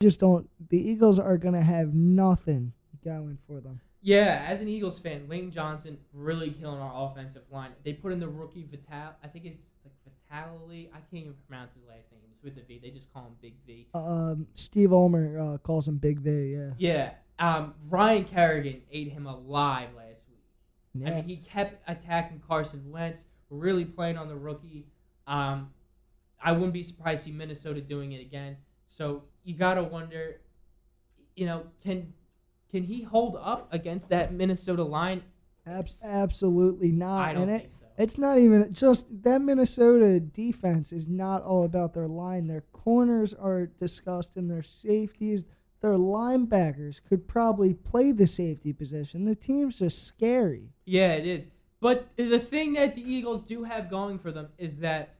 Just don't. The Eagles are gonna have nothing going for them. Yeah, as an Eagles fan, Lane Johnson really killing our offensive line. They put in the rookie Vital. I think it's like Vitali. I can't even pronounce his last name. It's with the V. They just call him Big V. Steve Ulmer calls him Big V. Yeah. Yeah. Ryan Kerrigan ate him alive last week. I Yeah. mean, he kept attacking Carson Wentz, really playing on the rookie. I wouldn't be surprised to see Minnesota doing it again. So you gotta wonder, can he hold up against that Minnesota line? Absolutely not. I don't And think so. it's not even just that Minnesota defense is not all about their line. Their corners are disgusting. Their safeties, their linebackers could probably play the safety position. The team's just scary. Yeah, it is. But the thing that the Eagles do have going for them is that,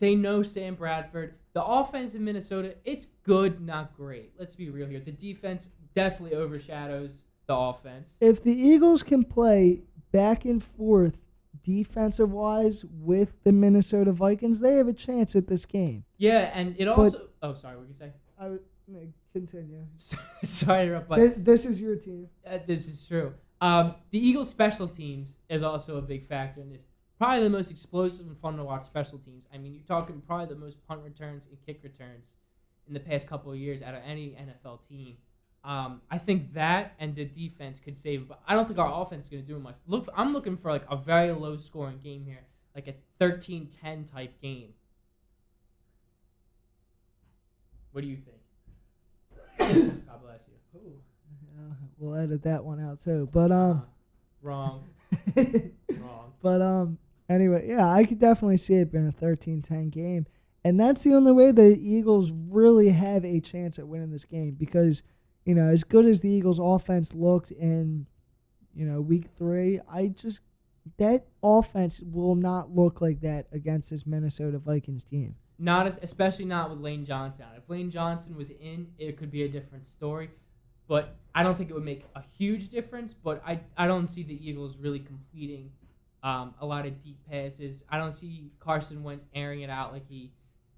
they know Sam Bradford. The offense in Minnesota, it's good, not great. Let's be real here. The defense definitely overshadows the offense. If the Eagles can play back and forth defensive wise with the Minnesota Vikings, they have a chance at this game. Yeah, and it also. Oh, sorry. What did you say? I would continue. Sorry, to interrupt, but This is your team. this is true. The Eagles' special teams is also a big factor in this. Probably the most explosive and fun to watch special teams. I mean, you're talking probably the most punt returns and kick returns in the past couple of years out of any NFL team. I think that and the defense could save, but I don't think our offense is going to do much. I'm looking for like a very low scoring game here, like a 13-10 type game. What do you think? God bless you. We'll edit that one out too. But Wrong. Wrong. But anyway, yeah, I could definitely see it being a 13-10 game. And that's the only way the Eagles really have a chance at winning this game because, as good as the Eagles offense looked in, week 3, that offense will not look like that against this Minnesota Vikings team. Especially not with Lane Johnson out. If Lane Johnson was in, it could be a different story. But I don't think it would make a huge difference. But I don't see the Eagles really completing a lot of deep passes. I don't see Carson Wentz airing it out like he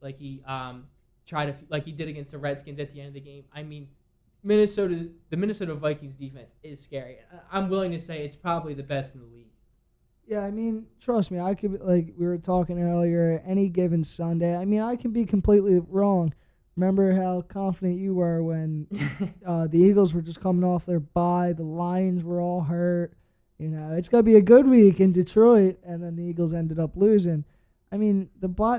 did against the Redskins at the end of the game. I mean, the Minnesota Vikings defense is scary. I'm willing to say it's probably the best in the league. Yeah, I mean, trust me, I could, like we were talking earlier, any given Sunday, I mean, I can be completely wrong. Remember how confident you were when the Eagles were just coming off their bye, the Lions were all hurt. It's going to be a good week in Detroit, and then the Eagles ended up losing. I mean,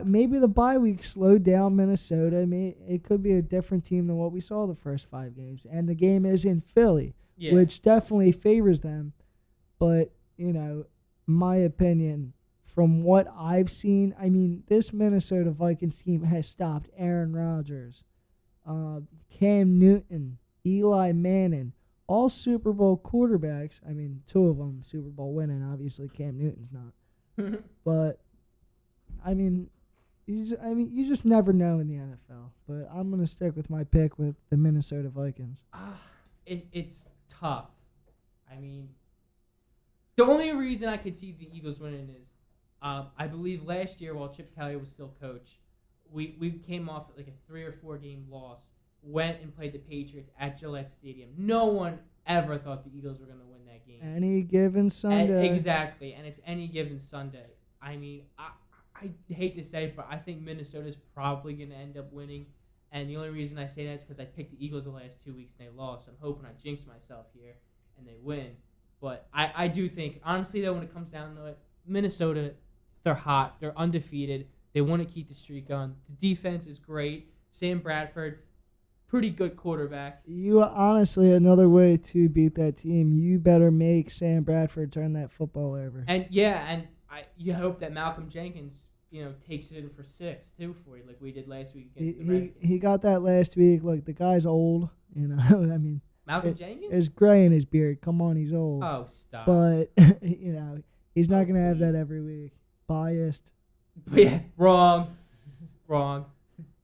maybe the bye week slowed down Minnesota. It could be a different team than what we saw the first 5 games. And the game is in Philly, which definitely favors them. But, my opinion, from what I've seen, I mean, this Minnesota Vikings team has stopped Aaron Rodgers, Cam Newton, Eli Manning, all Super Bowl quarterbacks. I mean, 2 of them Super Bowl winning. Obviously, Cam Newton's not. But I mean, you just never know in the NFL. But I'm gonna stick with my pick with the Minnesota Vikings. It's tough. I mean, the only reason I could see the Eagles winning is, I believe last year while Chip Kelly was still coach, we came off like a 3 or 4 game loss. Went and played the Patriots at Gillette Stadium. No one ever thought the Eagles were going to win that game. Any given Sunday. Exactly, and it's any given Sunday. I mean, I hate to say it, but I think Minnesota's probably going to end up winning. And the only reason I say that is because I picked the Eagles the last 2 weeks and they lost. I'm hoping I jinx myself here and they win. But I do think, honestly, though, when it comes down to it, Minnesota, they're hot. They're undefeated. They want to keep the streak going. The defense is great. Sam Bradford, pretty good quarterback. You honestly, another way to beat that team, you better make Sam Bradford turn that football over. And you hope that Malcolm Jenkins, takes it in for 6 too for you, like we did last week against the Redskins. He got that last week. Look, the guy's old. I mean, Malcolm Jenkins? There's gray in his beard. Come on, he's old. Oh, stop. But he's not gonna have that every week. Biased. Yeah, wrong.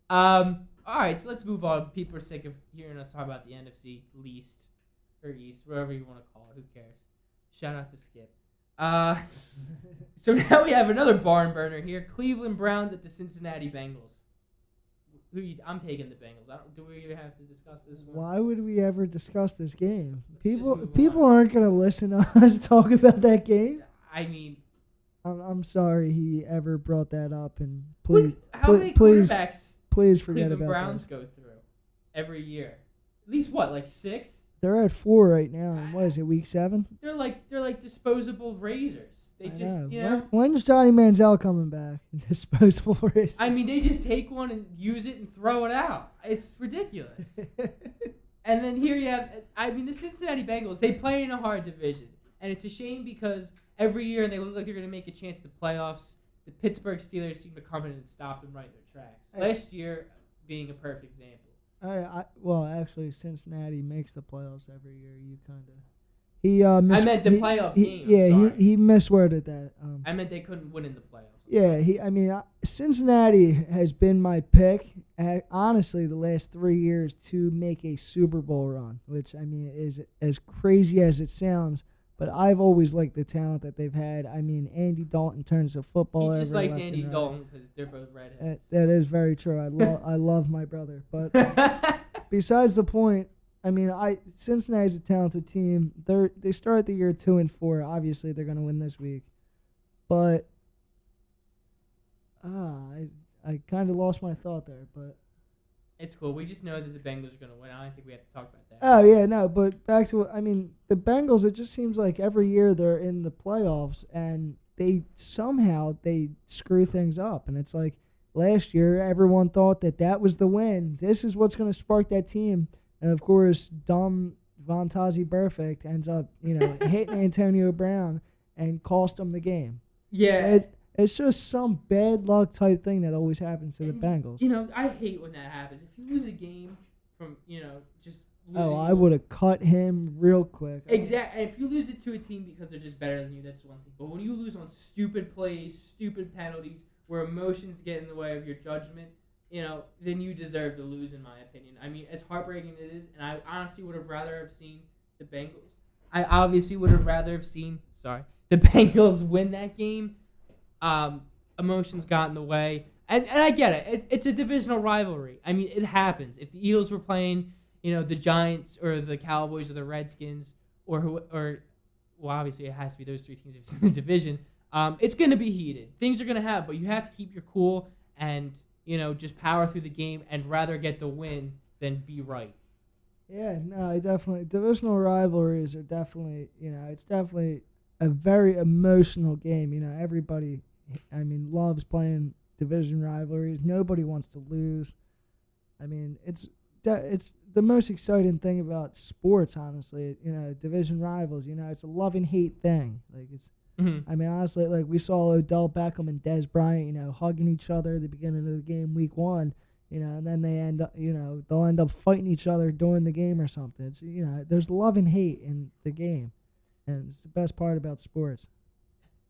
All right, so let's move on. People are sick of hearing us talk about the NFC least or East, whatever you want to call it. Who cares? Shout out to Skip. So now we have another barn burner here. Cleveland Browns at the Cincinnati Bengals. I'm taking the Bengals. Do we even have to discuss this one? Why would we ever discuss this game? Let's just move People on. aren't gonna listen to us talk about that game. I mean, I'm sorry he ever brought that up, and please, how many please quarterbacks forget Cleveland about Browns that. go through every year? At least what, like 6? They're at 4 right now, and what is it, week 7? They're like disposable razors. They I just know. you know. When's Johnny Manziel coming back? Disposable razor. I mean, they just take one and use it and throw it out. It's ridiculous. And then here you have, I mean, the Cincinnati Bengals, they play in a hard division. And it's a shame because every year they look like they're going to make a chance at the playoffs. The Pittsburgh Steelers seem to come in and stop them right in their tracks. Last year being a perfect example. Well, actually, Cincinnati makes the playoffs every year. You kind of. He I meant the playoff game. Yeah, I'm sorry. he misworded that. I meant they couldn't win in the playoffs. Yeah, Cincinnati has been my pick, honestly, the last 3 years to make a Super Bowl run, which, I mean, is as crazy as it sounds, but I've always liked the talent that they've had. I mean, Andy Dalton turns the football He just over likes left Andy and right. Dalton because they're both redheads. That is very true. I love my brother, but besides the point, I mean, Cincinnati's a talented team. They start the year 2-4. Obviously, they're going to win this week, but I kind of lost my thought there. But it's cool. We just know that the Bengals are going to win. I don't think we have to talk about that. oh yeah, no. But back to the Bengals. It just seems like every year they're in the playoffs and they somehow screw things up, and it's like last year everyone thought that was the win. This is what's going to spark that team. And, of course, dumb Vontaze Burfict ends up, hitting Antonio Brown and cost him the game. Yeah. So it's just some bad luck type thing that always happens to the Bengals. I hate when that happens. If you lose a game from, just losing. Oh, I would have cut him real quick. Exactly. If you lose it to a team because they're just better than you, that's one thing. But when you lose on stupid plays, stupid penalties, where emotions get in the way of your judgment, then you deserve to lose, in my opinion. I mean, as heartbreaking as it is, and I honestly would have rather have seen the Bengals. I obviously would have rather have seen, the Bengals win that game. Emotions got in the way. And I get it. It's a divisional rivalry. I mean, it happens. If the Eagles were playing, the Giants or the Cowboys or the Redskins or obviously it has to be those 3 teams in the division, it's going to be heated. Things are going to happen, but you have to keep your cool and just power through the game and rather get the win than be right. Yeah, no, divisional rivalries are definitely, it's definitely a very emotional game. Everybody, loves playing division rivalries. Nobody wants to lose. I mean, it's the most exciting thing about sports, honestly. Division rivals. It's a love and hate thing. Like it's. Mm-hmm. I mean, honestly, like we saw Odell Beckham and Dez Bryant, hugging each other at the beginning of the game, week 1, and then they'll end up fighting each other during the game or something. It's, there's love and hate in the game, and it's the best part about sports.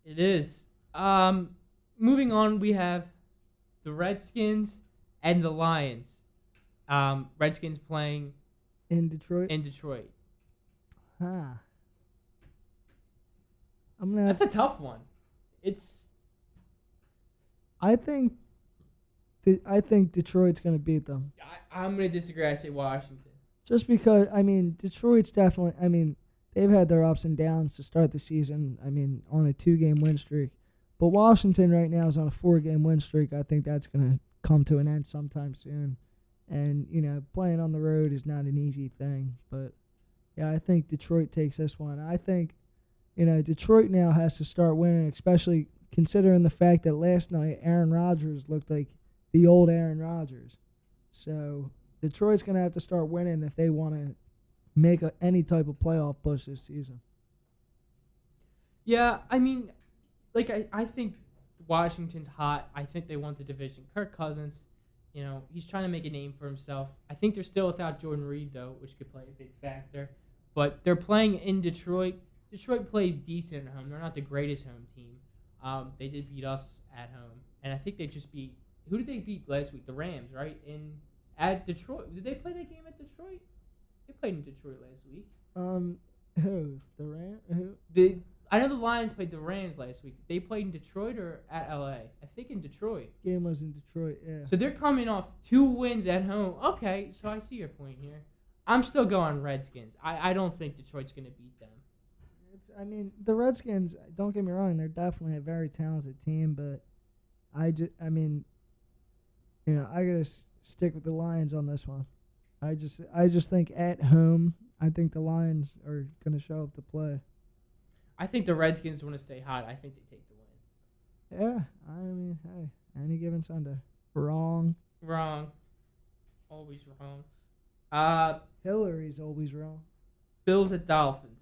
It is. Moving on, we have the Redskins and the Lions. Redskins playing In Detroit? Huh. That's a tough one. I think Detroit's going to beat them. I'm going to disagree. I say Washington. Just because, Detroit's definitely, they've had their ups and downs to start the season, on a 2-game win streak. But Washington right now is on a 4-game win streak. I think that's going to come to an end sometime soon. And, playing on the road is not an easy thing. But, yeah, I think Detroit takes this one. I think, Detroit now has to start winning, especially considering the fact that last night Aaron Rodgers looked like the old Aaron Rodgers. So Detroit's going to have to start winning if they want to make any type of playoff push this season. Yeah, I think Washington's hot. I think they won the division. Kirk Cousins, he's trying to make a name for himself. I think they're still without Jordan Reed, though, which could play a big factor. But they're playing in Detroit. Detroit plays decent at home. They're not the greatest home team. They did beat us at home. And I think they just beat... Who did they beat last week? The Rams, right? At Detroit. Did they play that game at Detroit? They played in Detroit last week. Who? The Rams? Who? I know the Lions played the Rams last week. They played in Detroit or at LA? I think in Detroit. Game was in Detroit, yeah. So they're coming off 2 wins at home. Okay, so I see your point here. I'm still going Redskins. I don't think Detroit's going to beat them. I mean, the Redskins, don't get me wrong, they're definitely a very talented team, but I gotta stick with the Lions on this one. I just think at home, I think the Lions are gonna show up to play. I think the Redskins want to stay hot. I think they take the win. Yeah, I mean, hey, any given Sunday. Wrong. Wrong. Always wrong. Hillary's always wrong. Bills at Dolphins.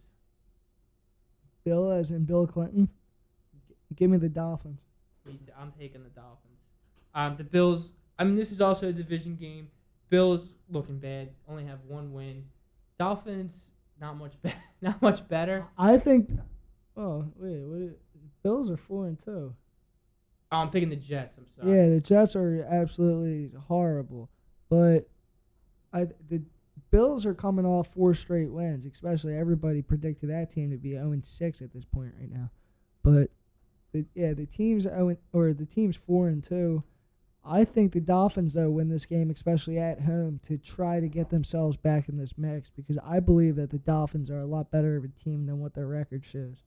Bill, as in Bill Clinton. Give me the Dolphins. I'm taking the Dolphins. The Bills. I mean, this is also a division game. Bills looking bad. Only have 1 win. Dolphins not much better. I think. Oh wait, Bills are 4-2. Oh, I'm thinking the Jets. I'm sorry. Yeah, the Jets are absolutely horrible, but the Bills are coming off 4 straight wins. Especially everybody predicted that team to be 0-6 at this point right now, but the team's 4-2. I think the Dolphins, though, win this game, especially at home, to try to get themselves back in this mix, because I believe that the Dolphins are a lot better of a team than what their record shows.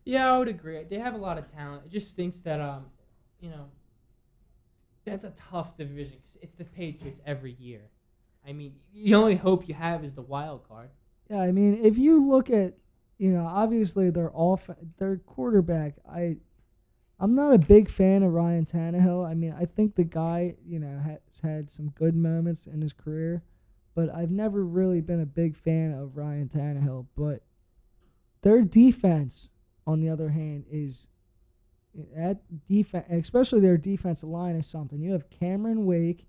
Yeah, I would agree. They have a lot of talent. It just thinks that, that's a tough division because it's the Patriots every year. I mean, the only hope you have is the wild card. Yeah, I mean, if you look at, obviously their quarterback, I'm not a big fan of Ryan Tannehill. I mean, I think the guy, has had some good moments in his career, but I've never really been a big fan of Ryan Tannehill. But their defense, on the other hand, is that defense, especially their defensive line, is something. You have Cameron Wake,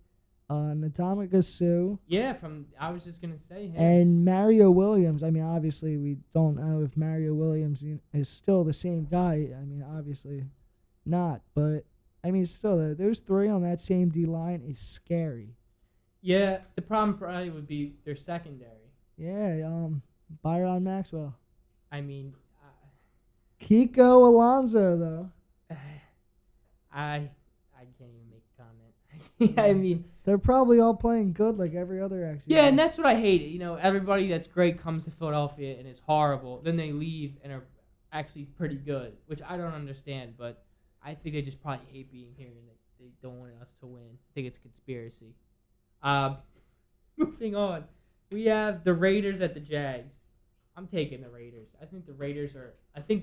Ndamukong Suh. Yeah, I was just gonna say him. And Mario Williams. I mean, obviously, we don't know if Mario Williams is still the same guy. I mean, obviously not, but I mean, still, those 3 on that same D line is scary. Yeah, the problem probably would be their secondary. Yeah, Byron Maxwell. I mean, Kiko Alonso, though. I can't even make a comment. I mean, they're probably all playing good like every other ex. Yeah, and that's what I hate. Everybody that's great comes to Philadelphia and is horrible. Then they leave and are actually pretty good, which I don't understand. But I think they just probably hate being here and they don't want us to win. I think it's a conspiracy. Moving on, we have the Raiders at the Jags. I'm taking the Raiders. I think the Raiders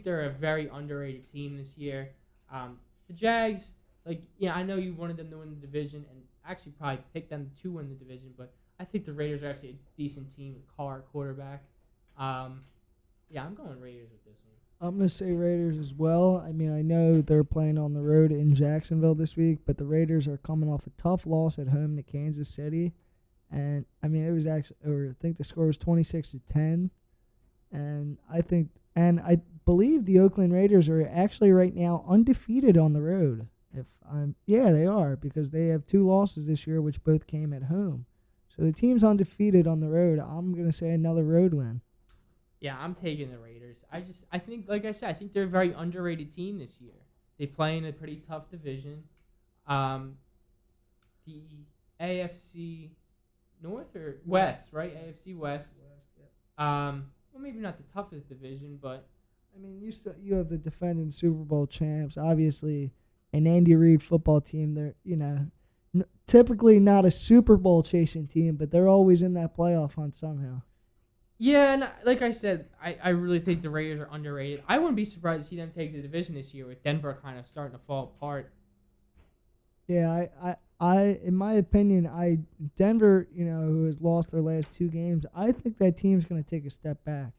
they're a very underrated team this year. The Jags, I know you wanted them to win the division and actually probably picked them to win the division, but I think the Raiders are actually a decent team with Carr at quarterback. I'm going Raiders with this one. I'm going to say Raiders as well. I mean, I know they're playing on the road in Jacksonville this week, but the Raiders are coming off a tough loss at home to Kansas City. And, I mean, I think the score was 26-10. And I believe the Oakland Raiders are actually right now undefeated on the road. They are, because they have 2 losses this year, which both came at home. So the team's undefeated on the road. I'm going to say another road win. Yeah, I'm taking the Raiders. I think, like I said, I think they're a very underrated team this year. They play in a pretty tough division. The AFC North or West, right? AFC West. Well, maybe not the toughest division, but I mean, you have the defending Super Bowl champs, obviously, an Andy Reid football team. They're typically not a Super Bowl chasing team, but they're always in that playoff hunt somehow. Yeah, and like I said, I really think the Raiders are underrated. I wouldn't be surprised to see them take the division this year with Denver kind of starting to fall apart. Yeah, I in my opinion, Denver, who has lost their last 2 games, I think that team's going to take a step back.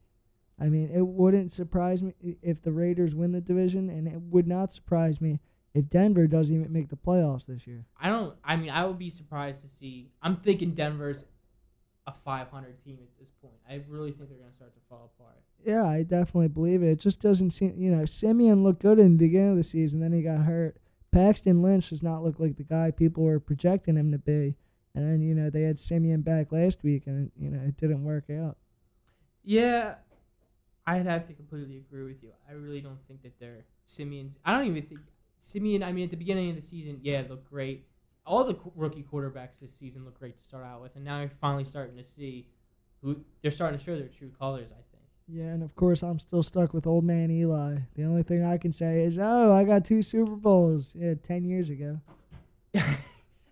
I mean, it wouldn't surprise me if the Raiders win the division, and it would not surprise me if Denver doesn't even make the playoffs this year. I would be surprised to see. I'm thinking Denver's a 500 team at this point. I really think they're going to start to fall apart. Yeah, I definitely believe it. It just doesn't seem, Simeon looked good in the beginning of the season, then he got hurt. Paxton Lynch does not look like the guy people were projecting him to be. And then, they had Simeon back last week, and, it didn't work out. Yeah, I'd have to completely agree with you. I really don't think that they're Simeon's. I don't even think Simeon. I mean, at the beginning of the season, yeah, it looked great. All the rookie quarterbacks this season look great to start out with, and now you're finally starting to see who they're starting to show their true colors. I Yeah, and of course I'm still stuck with old man Eli. The only thing I can say is, oh, I got 2 Super Bowls 10 years ago. think.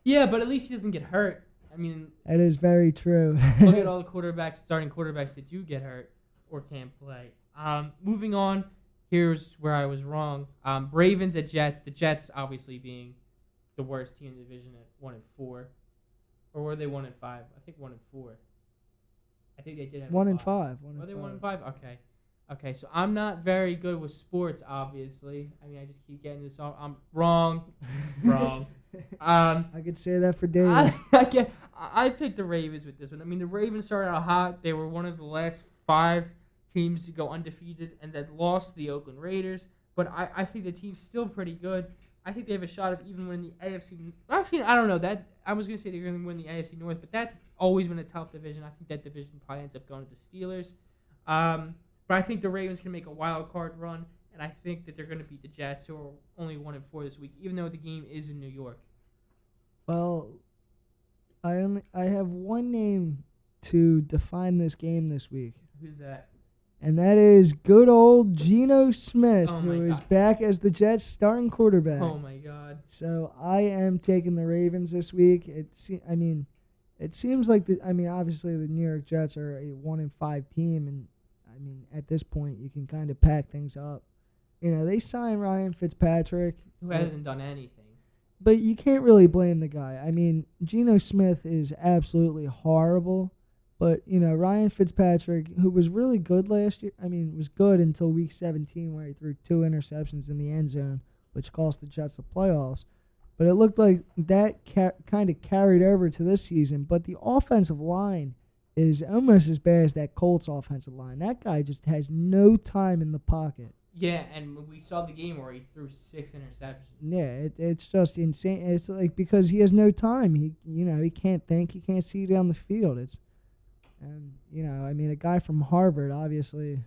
Yeah, but at least he doesn't get hurt. I mean, That is very true. look at all the starting quarterbacks that do get hurt or can't play. Moving on, here's where I was wrong. Ravens at Jets. The Jets obviously being the worst team in the division at 1-4, or were they 1-5? I think 1-4. I think they did have 1 a and bye. 5. Were they 1-5? Okay. So I'm not very good with sports, obviously. I mean, I just keep getting this off. I'm wrong. I could say that for days. I picked the Ravens with this one. I mean, the Ravens started out hot. They were one of the last 5 teams to go undefeated and then lost to the Oakland Raiders. But I think the team's still pretty good. I think they have a shot of even winning the AFC. Actually, I don't know. That I was going to say they're going to win the AFC North, but that's always been a tough division. I think that division probably ends up going to the Steelers. But I think the Ravens can make a wild card run, and I think that they're going to beat the Jets, who are only 1-4 this week, even though the game is in New York. Well, I have one name to define this game this week, Who's that? and that is good old Geno Smith, Oh my who is God. back as the Jets' starting quarterback. Oh my God. So I am taking the Ravens this week. It seems like obviously the New York Jets are a 1-5 team, and I mean at this point you can kind of pack things up. You know, they signed Ryan Fitzpatrick, Who hasn't done anything? but you can't really blame the guy. I mean, Geno Smith is absolutely horrible, but you know Ryan Fitzpatrick, who was really good last year. I mean, was good until week 17 where he threw 2 interceptions in the end zone, which cost the Jets the playoffs. But it looked like that kind of carried over to this season. But the offensive line is almost as bad as that Colts offensive line. That guy just has no time in the pocket. Yeah, and we saw the game where he threw 6 interceptions. Yeah, it's just insane. It's like because he has no time. He can't think. He can't see down the field. A guy from Harvard, obviously,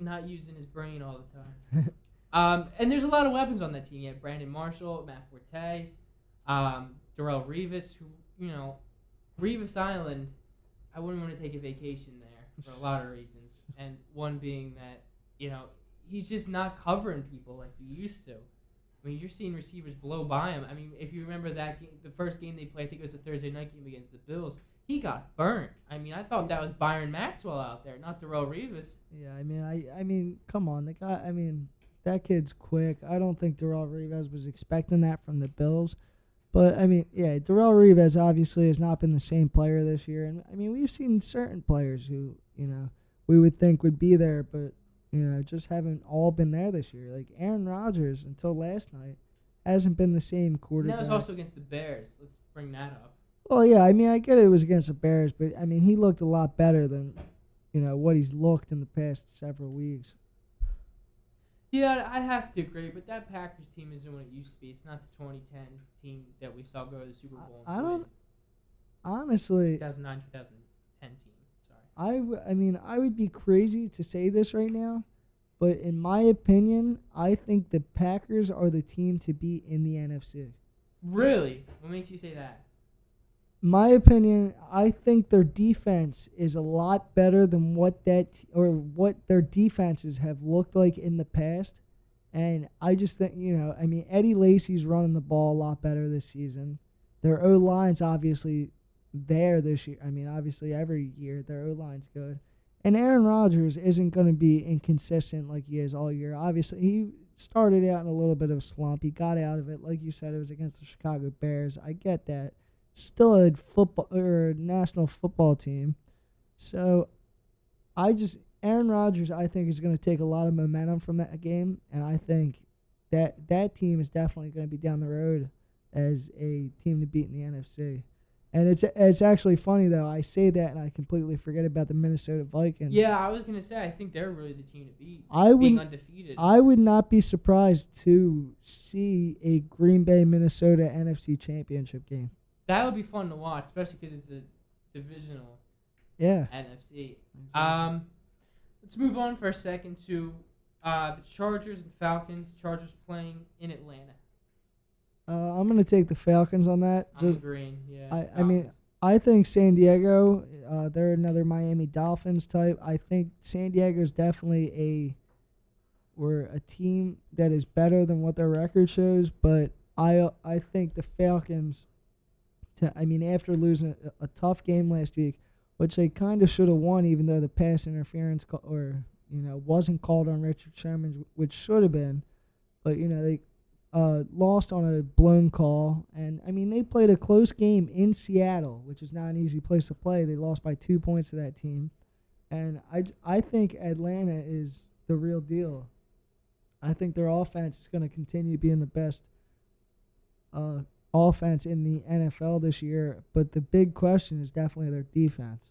Not using his brain all the time. And there's a lot of weapons on that team. You have Brandon Marshall, Matt Forte, Darrell Revis, Revis Island, I wouldn't want to take a vacation there for a lot of reasons. And one being that, he's just not covering people like he used to. I mean, you're seeing receivers blow by him. I mean, if you remember that game, the first game they played, I think it was a Thursday night game against the Bills, he got burnt. I mean, I thought that was Byron Maxwell out there, not Darrell Revis. Yeah, I mean, come on, the guy. I mean, that kid's quick. I don't think Darrell Revis was expecting that from the Bills, but I mean, yeah, Darrell Revis obviously has not been the same player this year, and I mean, we've seen certain players who we would think would be there, but just haven't all been there this year. Like Aaron Rodgers until last night hasn't been the same quarterback. And that was also against the Bears. Let's bring that up. Well, yeah, I mean, I get it was against the Bears, but I mean, he looked a lot better than, what he's looked in the past several weeks. Yeah, I'd have to agree, but that Packers team isn't what it used to be. It's not the 2010 team that we saw go to the Super Bowl. I don't, honestly, 2009, 2010 team. Sorry. I would be crazy to say this right now, but in my opinion, I think the Packers are the team to beat in the NFC. Really? What makes you say that? My opinion, I think their defense is a lot better than what their defenses have looked like in the past. And I just think, Eddie Lacy's running the ball a lot better this season. Their O-line's obviously there this year. I mean, obviously every year their O-line's good. And Aaron Rodgers isn't going to be inconsistent like he is all year. Obviously, he started out in a little bit of a slump. He got out of it. Like you said, it was against the Chicago Bears. I get that. Still a football or national football team. So Aaron Rodgers, I think, is going to take a lot of momentum from that game, and I think that team is definitely going to be down the road as a team to beat in the NFC. And it's actually funny though. I say that and I completely forget about the Minnesota Vikings. Yeah, I was gonna say I think they're really the team to beat. Being undefeated. I would not be surprised to see a Green Bay Minnesota NFC Championship game. That would be fun to watch, especially because it's a divisional Yeah. NFC. Exactly. let's move on for a second to the Chargers and Falcons. Chargers playing in Atlanta. I'm gonna take the Falcons on that. I'm agreeing. Yeah. I mean, I think San Diego. They're another Miami Dolphins type. I think San Diego is definitely a team that is better than what their record shows. But I think the Falcons. After losing a tough game last week, which they kind of should have won, even though the pass interference wasn't called on Richard Sherman, which should have been, but they lost on a blown call, and they played a close game in Seattle, which is not an easy place to play. They lost by 2 points to that team, and I think Atlanta is the real deal. I think their offense is going to continue being the best offense in the NFL this year, but the big question is definitely their defense.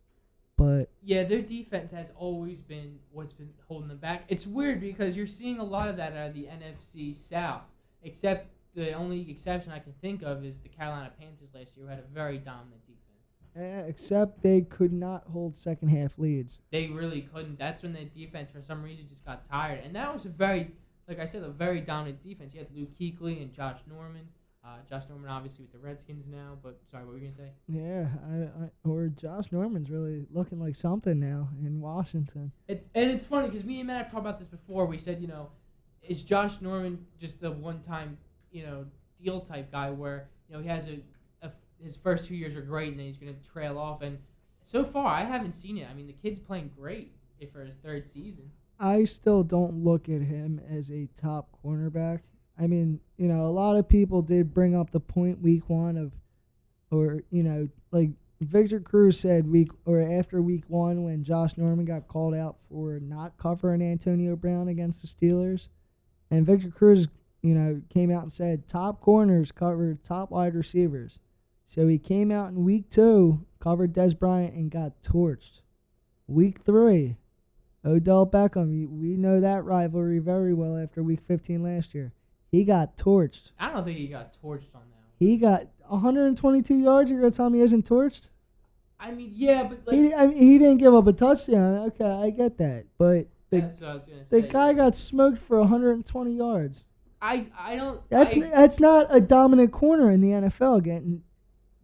But yeah, their defense has always been what's been holding them back. It's weird because you're seeing a lot of that out of the NFC South, except the only exception I can think of is the Carolina Panthers last year, who had a very dominant defense. Except they could not hold second half leads. They really couldn't. That's when the defense, for some reason, just got tired. And that was a very dominant defense. You had Luke Kuechly and Josh Norman. Josh Norman, obviously, with the Redskins now. But, sorry, what were you going to say? Yeah, or Josh Norman's really looking like something now in Washington. It's funny because me and Matt talked about this before. We said, is Josh Norman just a one-time, deal type guy where, he has his first 2 years are great and then he's going to trail off. And so far, I haven't seen it. The kid's playing great for his third season. I still don't look at him as a top cornerback. A lot of people did bring up the point week one like Victor Cruz said after week one when Josh Norman got called out for not covering Antonio Brown against the Steelers. And Victor Cruz, came out and said top corners cover top wide receivers. So he came out in week 2, covered Dez Bryant, and got torched. Week 3, Odell Beckham, we know that rivalry very well after week 15 last year. He got torched. I don't think he got torched on that. He got 122 yards. You're going to tell me he isn't torched? Yeah, but he didn't give up a touchdown. Okay, I get that. But that's what I was going to say. The guy got smoked for 120 yards. I don't... That's not a dominant corner in the NFL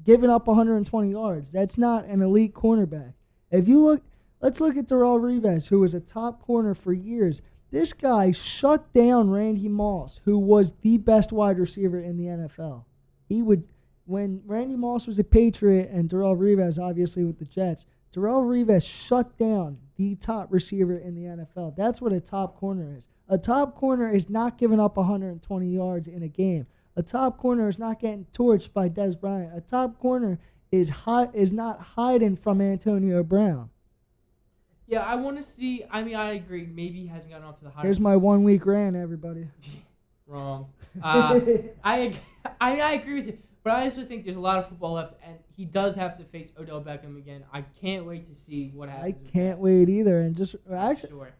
giving up 120 yards. That's not an elite cornerback. Let's look at Darrelle Revis, who was a top corner for years. This guy shut down Randy Moss, who was the best wide receiver in the NFL. When Randy Moss was a Patriot and Darrelle Revis, obviously with the Jets, Darrelle Revis shut down the top receiver in the NFL. That's what a top corner is. A top corner is not giving up 120 yards in a game. A top corner is not getting torched by Dez Bryant. A top corner is not hiding from Antonio Brown. Yeah, I want to see. I agree. Maybe he hasn't gotten off to the high. Here's my 1 week rant, everybody. Wrong. I agree with you, but I also think there's a lot of football left, and he does have to face Odell Beckham again. I can't wait to see what happens. I can't wait either. And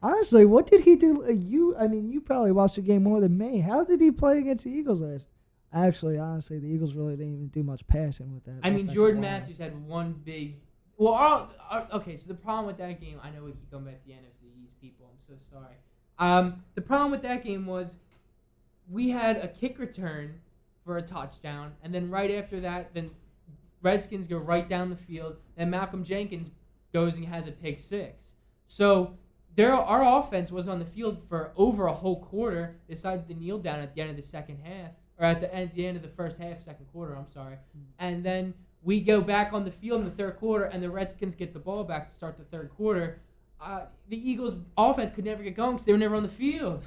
honestly, what did he do? You probably watched the game more than me. How did he play against the Eagles last? Actually, honestly, the Eagles really didn't even do much passing with that. Jordan Matthews had one big. Well, okay, so the problem with that game, I know we keep going back to the NFC East, people. I'm so sorry. The problem with that game was we had a kick return for a touchdown, and then right after that, then Redskins go right down the field, and Malcolm Jenkins goes and has a pick six. So our offense was on the field for over a whole quarter, besides the kneel down at the end of the second half, or at the end of the first half, second quarter, I'm sorry. And then we go back on the field in the third quarter, and the Redskins get the ball back to start the third quarter. The Eagles' offense could never get going because they were never on the field.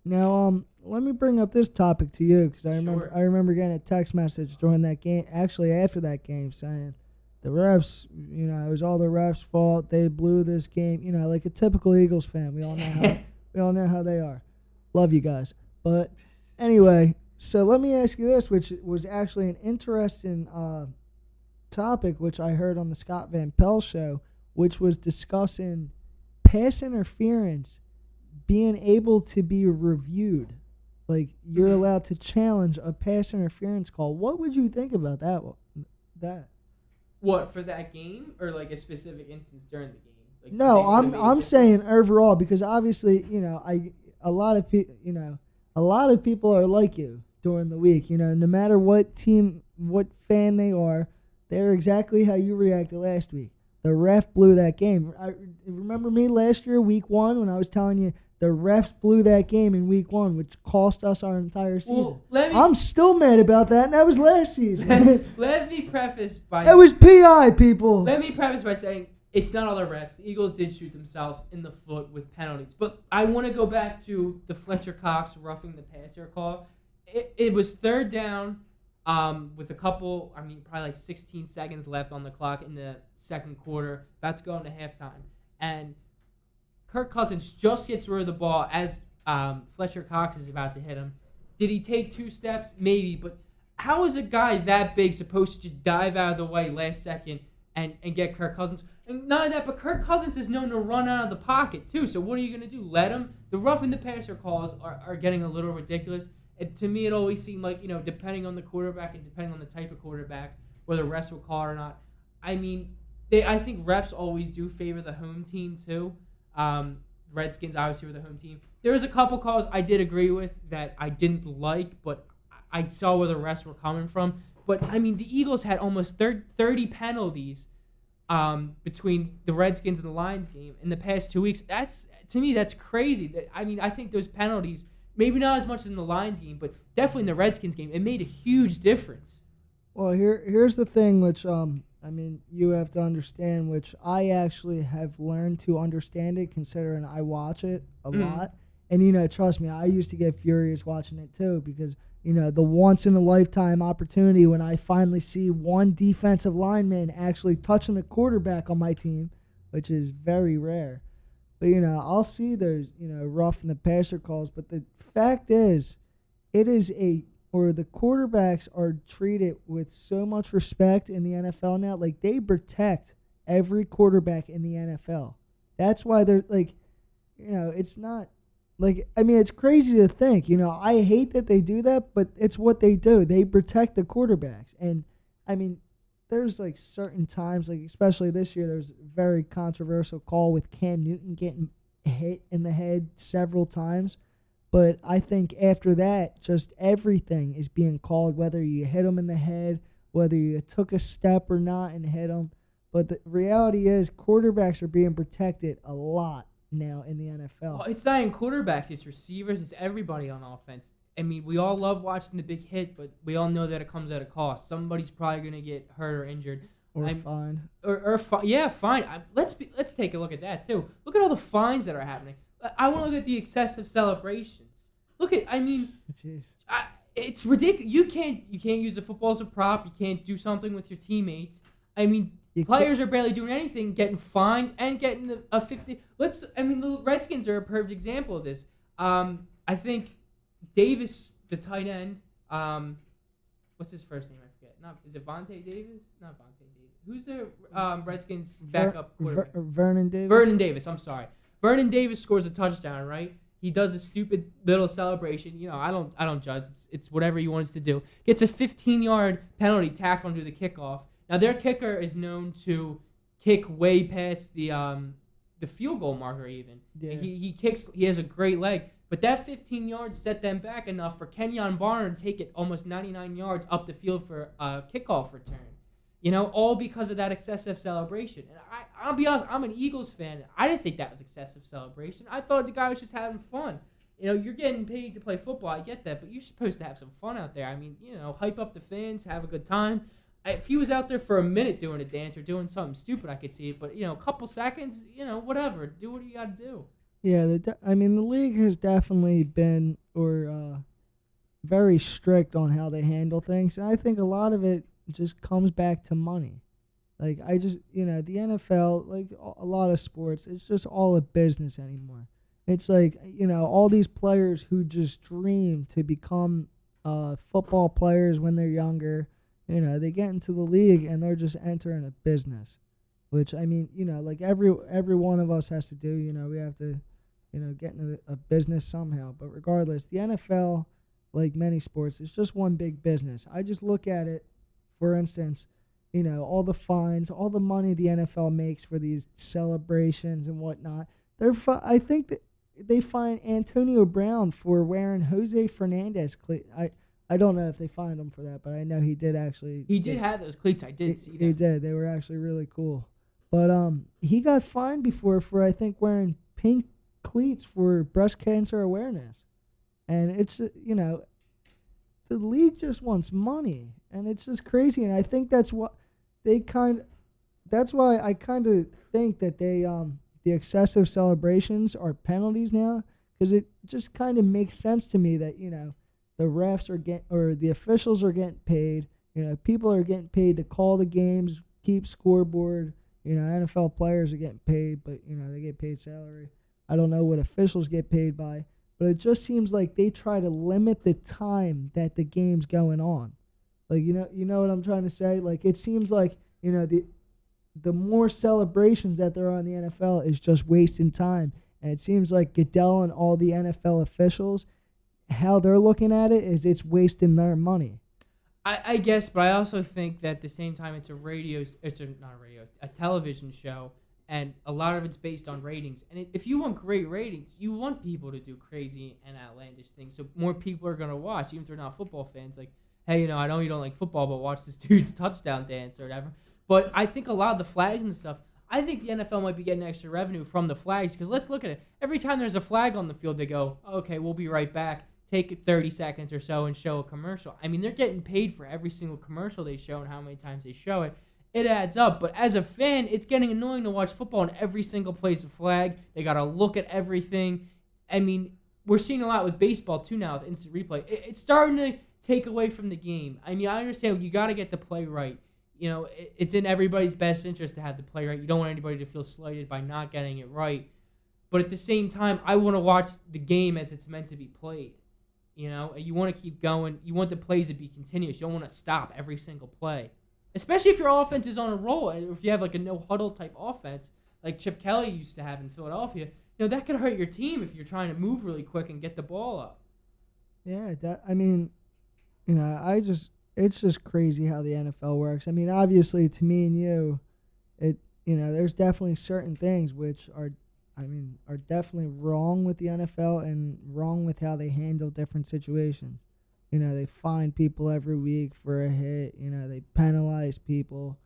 Now, let me bring up this topic to you because I remember getting a text message during that game, actually after that game, saying the refs, it was all the refs' fault. They blew this game, like a typical Eagles fan. We all know how they are. Love you guys, but anyway. So let me ask you this, which was actually an interesting topic, which I heard on the Scott Van Pelt show, which was discussing pass interference being able to be reviewed. Like, you're allowed to challenge a pass interference call. What would you think about that? What, for that game, or like a specific instance during the game? Like, No, they would've I'm made a I'm difference. saying overall because obviously a lot of a lot of people are like you during the week. No matter what team, what fan they are, they're exactly how you reacted last week. The ref blew that game. Remember me last year, week 1, when I was telling you the refs blew that game in week 1, which cost us our entire season. Well, let me I'm still mad about that, and that was last season. let me preface by That was PI, people. Let me preface by saying it's not all the refs. The Eagles did shoot themselves in the foot with penalties. But I want to go back to the Fletcher Cox roughing the passer call. It was third down with probably like 16 seconds left on the clock in the second quarter, about to go into halftime. And Kirk Cousins just gets rid of the ball as Fletcher Cox is about to hit him. Did he take 2 steps? Maybe. But how is a guy that big supposed to just dive out of the way last second and get Kirk Cousins? And not only that, but Kirk Cousins is known to run out of the pocket, too. So what are you going to do? Let him? The roughing the passer calls are getting a little ridiculous. To me, it always seemed like, depending on the quarterback and depending on the type of quarterback, whether refs will call it or not. I mean, I think refs always do favor the home team, too. Redskins obviously were the home team. There was a couple calls I did agree with that I didn't like, but I saw where the refs were coming from. But, I mean, the Eagles had almost 30 penalties between the Redskins and the Lions game in the past 2 weeks. To me, that's crazy. I think those penalties, maybe not as much as in the Lions game, but definitely in the Redskins game, it made a huge difference. Well, here's the thing, which you have to understand, which I actually have learned to understand it, considering I watch it a lot. And trust me, I used to get furious watching it too, because the once in a lifetime opportunity when I finally see one defensive lineman actually touching the quarterback on my team, which is very rare. But I'll see those rough in the passer calls, but the fact is, the quarterbacks are treated with so much respect in the NFL now. Like, they protect every quarterback in the NFL. That's why they're like, it's not like, it's crazy to think. I hate that they do that, but it's what they do. They protect the quarterbacks. And there's like certain times, like especially this year, there's a very controversial call with Cam Newton getting hit in the head several times. But I think after that, just everything is being called, whether you hit him in the head, whether you took a step or not and hit him. But the reality is, quarterbacks are being protected a lot now in the NFL. Well, it's not even quarterbacks, it's receivers, it's everybody on offense. We all love watching the big hit, but we all know that it comes at a cost. Somebody's probably going to get hurt or injured. Or fined. Yeah, fine. Let's take a look at that, too. Look at all the fines that are happening. I want to look at the excessive celebrations. Jeez. It's ridiculous. You can't use the football as a prop. You can't do something with your teammates. Players are barely doing anything, getting fined and getting a 50. The Redskins are a perfect example of this. I think Davis, the tight end, what's his first name? I forget. Is it Vontae Davis? Not Vontae Davis. Who's the Redskins backup quarterback? Vernon Davis. Vernon Davis. I'm sorry. Vernon Davis scores a touchdown, right? He does a stupid little celebration. I don't judge. It's whatever he wants to do. Gets a 15-yard penalty tacked onto the kickoff. Now their kicker is known to kick way past the field goal marker even. Yeah. He kicks. He has a great leg. But that 15 yards set them back enough for Kenyon Barner to take it almost 99 yards up the field for a kickoff return. All because of that excessive celebration. And I'll be honest, I'm an Eagles fan. I didn't think that was excessive celebration. I thought the guy was just having fun. You're getting paid to play football. I get that, but you're supposed to have some fun out there. Hype up the fans, have a good time. If he was out there for a minute doing a dance or doing something stupid, I could see it. But, a couple seconds, whatever. Do what you got to do. Yeah, the league has definitely been very strict on how they handle things. And I think a lot of it just comes back to money. Like, the NFL, like a lot of sports, it's just all a business anymore. It's like, all these players who just dream to become football players when they're younger, they get into the league and they're just entering a business, which, like every one of us has to do. We have to, get into a business somehow. But regardless, the NFL, like many sports, it's just one big business. I just look at it, for instance, all the fines, all the money the NFL makes for these celebrations and whatnot. I think that they fined Antonio Brown for wearing Jose Fernandez cleats. I don't know if they fined him for that, but I know he did actually. He did have those cleats. I did see them. He did. They were actually really cool. But he got fined before for, I think, wearing pink cleats for breast cancer awareness. And it's, the league just wants money. And it's just crazy. And I think that's why I kind of think that the excessive celebrations are penalties now, because it just kind of makes sense to me that, the refs the officials are getting paid. People are getting paid to call the games, keep scoreboard. NFL players are getting paid, but, they get paid salary. I don't know what officials get paid by, but it just seems like they try to limit the time that the game's going on. Like, you know what I'm trying to say? Like, it seems like, the more celebrations that there are in the NFL is just wasting time. And it seems like Goodell and all the NFL officials, how they're looking at it is it's wasting their money. I guess, but I also think that at the same time it's a television show, and a lot of it's based on ratings. And if you want great ratings, you want people to do crazy and outlandish things, so more people are going to watch, even if they're not football fans. Like, hey, I know you don't like football, but watch this dude's touchdown dance or whatever. But I think a lot of the flags and stuff, I think the NFL might be getting extra revenue from the flags, because let's look at it. Every time there's a flag on the field, they go, okay, we'll be right back. Take 30 seconds or so and show a commercial. I mean, they're getting paid for every single commercial they show and how many times they show it. It adds up. But as a fan, it's getting annoying to watch football and every single place a flag. They got to look at everything. I mean, we're seeing a lot with baseball, too, now with instant replay. It's starting to take away from the game. I mean, I understand you got to get the play right. It's in everybody's best interest to have the play right. You don't want anybody to feel slighted by not getting it right. But at the same time, I want to watch the game as it's meant to be played. You want to keep going. You want the plays to be continuous. You don't want to stop every single play. Especially if your offense is on a roll. If you have like a no-huddle type offense like Chip Kelly used to have in Philadelphia, that could hurt your team if you're trying to move really quick and get the ball up. Yeah, it's just crazy how the NFL works. I mean, obviously, to me and you, there's definitely certain things which are definitely wrong with the NFL and wrong with how they handle different situations. They fine people every week for a hit. They penalize people.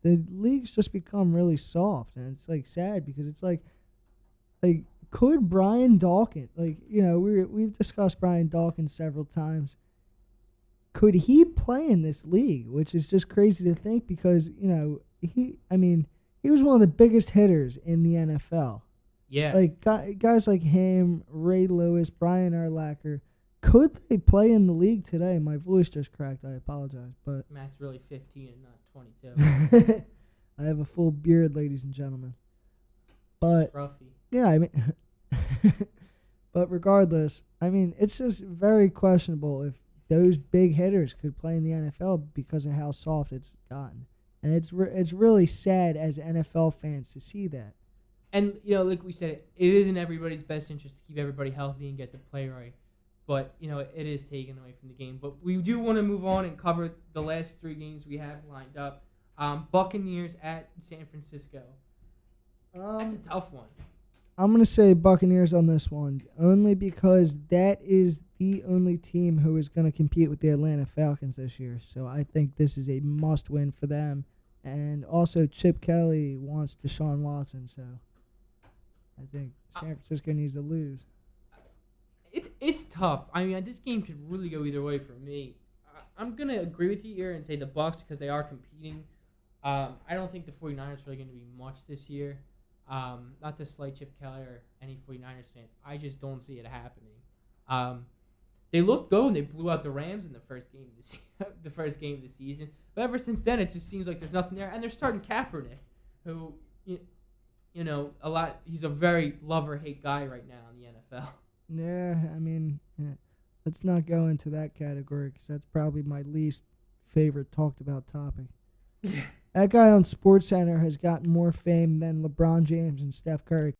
The league's just become really soft, and it's like sad, because it's like could Brian Dawkins, we've discussed Brian Dawkins several times. Could he play in this league? Which is just crazy to think, because he was one of the biggest hitters in the NFL. Yeah. Like guys like him, Ray Lewis, Brian Urlacher, could they play in the league today? My voice just cracked. I apologize, but Matt's really 15 and not 22. I have a full beard, ladies and gentlemen. But Scruffy. Yeah, but regardless, it's just very questionable if those big hitters could play in the NFL because of how soft it's gotten, and it's really sad as NFL fans to see that. And, like we said, it is in everybody's best interest to keep everybody healthy and get the play right. But, it is taken away from the game. But we do want to move on and cover the last 3 games we have lined up. Buccaneers at San Francisco. That's a tough one. I'm going to say Buccaneers on this one, only because that is the only team who is going to compete with the Atlanta Falcons this year. So I think this is a must-win for them. And also, Chip Kelly wants Deshaun Watson, so I think San Francisco needs to lose. It's tough. This game could really go either way for me. I'm going to agree with you here and say the Bucs, because they are competing. I don't think the 49ers are really going to be much this year. Not to slight Chip Kelly or any 49ers fans. I just don't see it happening. They looked good when they blew out the Rams in the first game of the season. But ever since then, it just seems like there's nothing there. And they're starting Kaepernick, who, he's a very love-or-hate guy right now in the NFL. Yeah, let's not go into that category, because that's probably my least favorite talked about topic. That guy on SportsCenter has gotten more fame than LeBron James and Steph Curry.